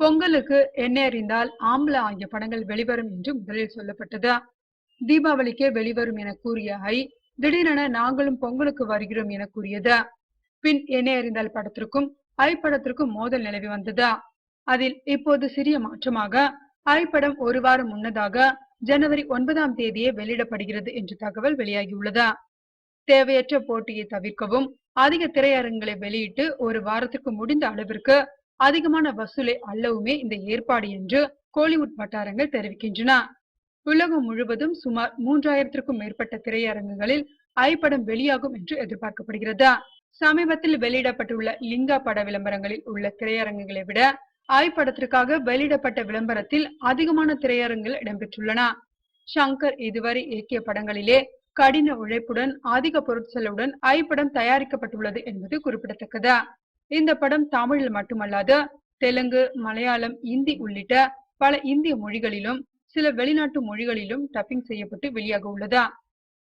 பொங்கலுக்கு எண்ணெய் அறிந்தால் ஆம்பளை ஆகிய படங்கள் வெளிவரும் என்று முதலில் சொல்லப்பட்டது. தீபாவளிக்கே வெளிவரும் என கூறிய திடீரென நாங்களும் பொங்கலுக்கு வருகிறோம் என கூறியது. பின் எண்ணெய் அறிந்தால் படத்திற்கும் படத்திற்கும் மோதல் நிலவி வந்தது. அதில் இப்போது சிறிய மாற்றமாக படம் ஒரு வாரம் முன்னதாக ஜனவரி 9ஆம் தேதியே வெளியிடப்படுகிறது என்ற தகவல் வெளியாகியுள்ளது. தேவையற்ற போட்டியை தவிர்க்கவும் அதிக திரையரங்குகளை வெளியிட்டு ஒரு வாரத்திற்கு முடிந்த அளவிற்கு அதிகமான வசூலை அள்ளவுமே இந்த ஏற்பாடு என்று கோலிவுட் வட்டாரங்கள் தெரிவிக்கின்றன. உலகம் முழுவதும் சுமார் 3000க்கும் மேற்பட்ட திரையரங்குகளில் படம் வெளியாகும் என்று எதிர்பார்க்கப்படுகிறது. சமீபத்தில் வெளியிடப்பட்டுள்ள லிங்கா பட விளம்பரங்களில் உள்ள திரையரங்குகளை விட படத்திற்காக வெளியிடப்பட்ட விளம்பரத்தில் அதிகமான திரையரங்குகள் இடம்பெற்றுள்ளன. ஷங்கர் இதுவரை இயக்கிய படங்களிலே கடின உழைப்புடன் அதிக பொருட்செலவுடன் படம் தயாரிக்கப்பட்டுள்ளது என்பது குறிப்பிடத்தக்கது. இந்த படம் தமிழில் மட்டுமல்லாது தெலுங்கு, மலையாளம், இந்தி உள்ளிட்ட பல இந்திய மொழிகளிலும் சில வெளிநாட்டு மொழிகளிலும் டப்பிங் செய்யப்பட்டு வெளியாக உள்ளது.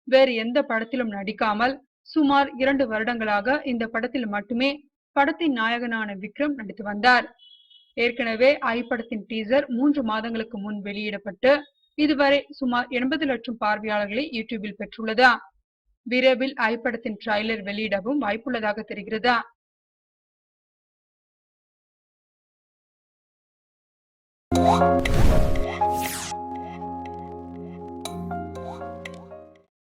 வேறு எந்த படத்திலும் நடிக்காமல் சுமார் 2 வருடங்களாக இந்த படத்தில் மட்டுமே படத்தின் நாயகனான விக்ரம் நடித்து வந்தார். ஏற்கனவே படத்தின் டீசர் 3 மாதங்களுக்கு முன் வெளியிடப்பட்டு இதுவரை சுமார் 80 லட்சம் பார்வையாளர்களை யூடியூபில் பெற்றுள்ளது. விரைவில் படத்தின் ட்ரைலர் வெளியிடவும் வாய்ப்புள்ளதாக தெரிகிறது.